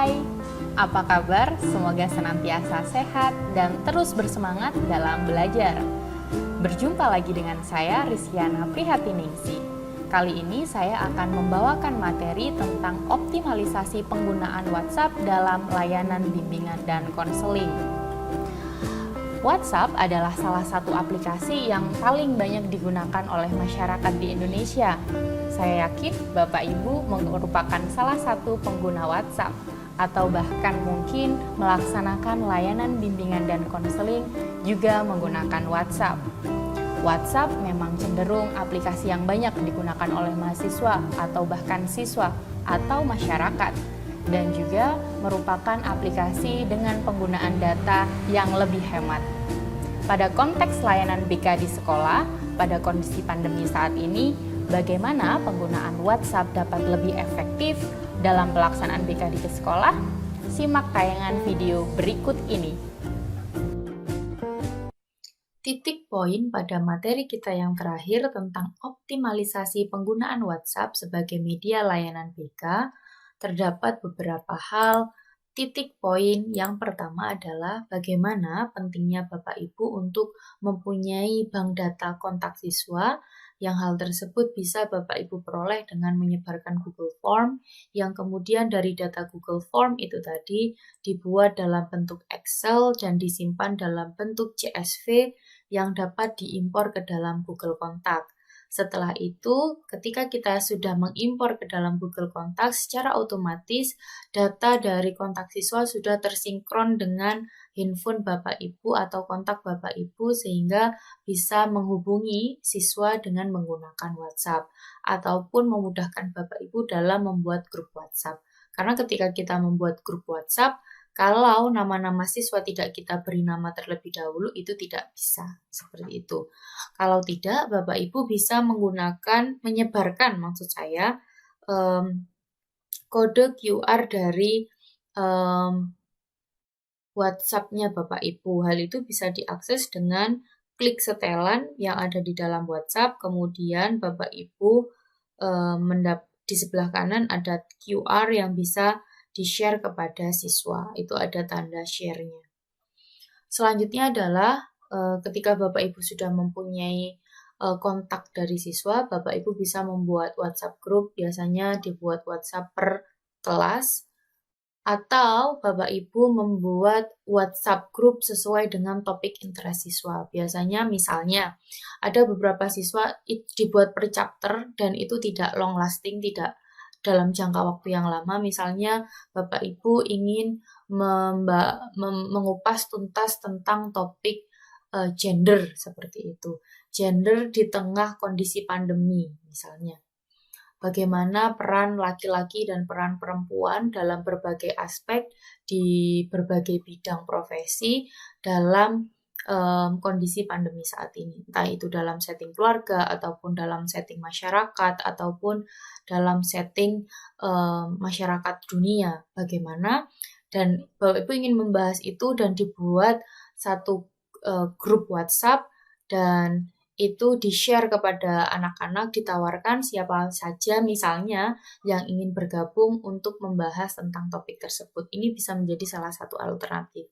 Hai, apa kabar? Semoga senantiasa sehat dan terus bersemangat dalam belajar. Berjumpa lagi dengan saya, Rizkyana Prihatiningsih. Kali ini saya akan membawakan materi tentang optimalisasi penggunaan WhatsApp dalam layanan bimbingan dan konseling. WhatsApp adalah salah satu aplikasi yang paling banyak digunakan oleh masyarakat di Indonesia. Saya yakin Bapak Ibu merupakan salah satu pengguna WhatsApp atau bahkan mungkin melaksanakan layanan bimbingan dan konseling juga menggunakan WhatsApp. WhatsApp memang cenderung aplikasi yang banyak digunakan oleh mahasiswa atau bahkan siswa atau masyarakat, dan juga merupakan aplikasi dengan penggunaan data yang lebih hemat. Pada konteks layanan BK di sekolah, pada kondisi pandemi saat ini, bagaimana penggunaan WhatsApp dapat lebih efektif dalam pelaksanaan BK di sekolah? Simak tayangan video berikut ini. Titik poin pada materi kita yang terakhir tentang optimalisasi penggunaan WhatsApp sebagai media layanan BK, terdapat beberapa hal. Titik poin yang pertama adalah bagaimana pentingnya Bapak Ibu untuk mempunyai bank data kontak siswa, yang hal tersebut bisa Bapak Ibu peroleh dengan menyebarkan Google Form, yang kemudian dari data Google Form itu tadi dibuat dalam bentuk Excel dan disimpan dalam bentuk CSV yang dapat diimpor ke dalam Google Kontak. Setelah itu, ketika kita sudah mengimpor ke dalam Google Kontak, secara otomatis data dari kontak siswa sudah tersinkron dengan handphone Bapak Ibu atau kontak Bapak Ibu sehingga bisa menghubungi siswa dengan menggunakan WhatsApp ataupun memudahkan Bapak Ibu dalam membuat grup WhatsApp. Karena ketika kita membuat grup WhatsApp, kalau nama-nama siswa tidak kita beri nama terlebih dahulu, itu tidak bisa seperti itu. Kalau tidak, Bapak Ibu bisa menyebarkan maksud saya, kode QR dari WhatsApp-nya Bapak Ibu. Hal itu bisa diakses dengan klik setelan yang ada di dalam WhatsApp, kemudian Bapak Ibu di sebelah kanan ada QR yang bisa di-share kepada siswa. Itu ada tanda share-nya. Selanjutnya adalah ketika Bapak Ibu sudah mempunyai kontak dari siswa, Bapak Ibu bisa membuat WhatsApp group, biasanya dibuat WhatsApp per kelas, atau Bapak Ibu membuat WhatsApp group sesuai dengan topik interest siswa. Biasanya misalnya ada beberapa siswa dibuat per chapter dan itu tidak long lasting, tidak dalam jangka waktu yang lama. Misalnya Bapak Ibu ingin mengupas tuntas tentang topik gender seperti itu. Gender di tengah kondisi pandemi misalnya. Bagaimana peran laki-laki dan peran perempuan dalam berbagai aspek di berbagai bidang profesi dalam kondisi pandemi saat ini. Entah itu dalam setting keluarga, ataupun dalam setting masyarakat, ataupun dalam setting masyarakat dunia. Bagaimana? Dan Bapak Ibu ingin membahas itu dan dibuat satu grup WhatsApp dan itu di-share kepada anak-anak, ditawarkan siapa saja misalnya yang ingin bergabung untuk membahas tentang topik tersebut. Ini bisa menjadi salah satu alternatif.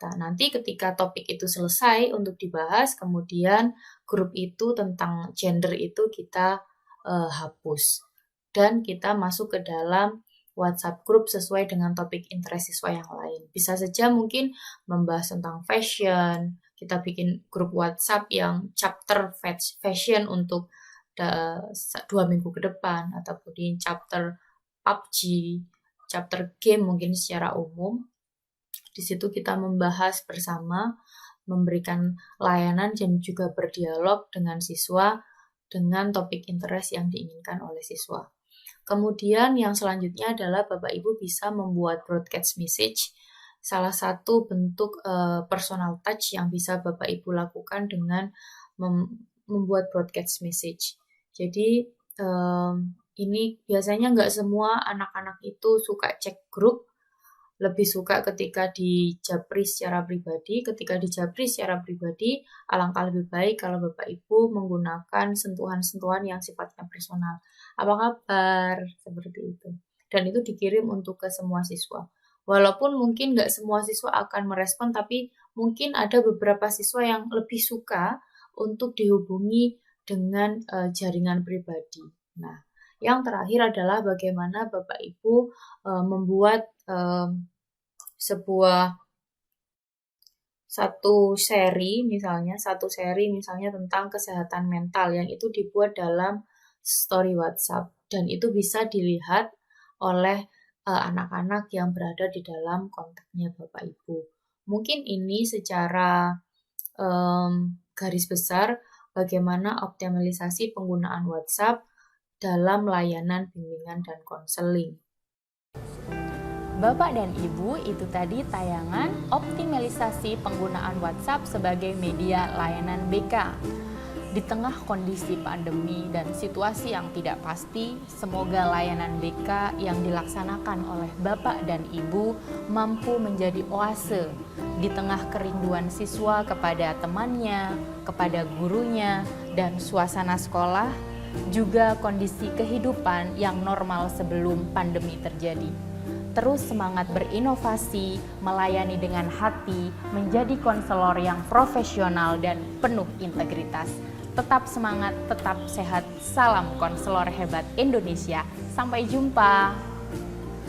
Nah, nanti ketika topik itu selesai untuk dibahas, kemudian grup itu tentang gender itu kita hapus. Dan kita masuk ke dalam WhatsApp group sesuai dengan topik interest siswa yang lain. Bisa saja mungkin membahas tentang fashion, kita bikin grup WhatsApp yang chapter fashion untuk 2 minggu ke depan, ataupun di chapter PUBG, chapter game mungkin secara umum. Di situ kita membahas bersama, memberikan layanan dan juga berdialog dengan siswa dengan topik interest yang diinginkan oleh siswa. Kemudian yang selanjutnya adalah Bapak Ibu bisa membuat broadcast message, salah satu bentuk personal touch yang bisa Bapak Ibu lakukan dengan membuat broadcast message. Jadi ini biasanya nggak semua anak-anak itu suka cek grup, lebih suka ketika dijapri secara pribadi. Ketika dijapri secara pribadi, alangkah lebih baik kalau Bapak Ibu menggunakan sentuhan-sentuhan yang sifatnya personal. Apa kabar? Seperti itu. dan itu dikirim untuk ke semua siswa. Walaupun mungkin nggak semua siswa akan merespon, tapi mungkin ada beberapa siswa yang lebih suka untuk dihubungi dengan jaringan pribadi. Nah, yang terakhir adalah bagaimana Bapak Ibu membuat satu seri misalnya tentang kesehatan mental yang itu dibuat dalam story WhatsApp dan itu bisa dilihat oleh anak-anak yang berada di dalam kontaknya Bapak Ibu. Mungkin ini secara garis besar bagaimana optimalisasi penggunaan WhatsApp dalam layanan bimbingan dan konseling. Bapak dan Ibu, itu tadi tayangan optimalisasi penggunaan WhatsApp sebagai media layanan BK. Di tengah kondisi pandemi dan situasi yang tidak pasti, semoga layanan BK yang dilaksanakan oleh Bapak dan Ibu mampu menjadi oase di tengah kerinduan siswa kepada temannya, kepada gurunya, dan suasana sekolah, juga kondisi kehidupan yang normal sebelum pandemi terjadi. Terus semangat berinovasi, melayani dengan hati, menjadi konselor yang profesional dan penuh integritas. Tetap semangat, tetap sehat. Salam konselor hebat Indonesia. Sampai jumpa.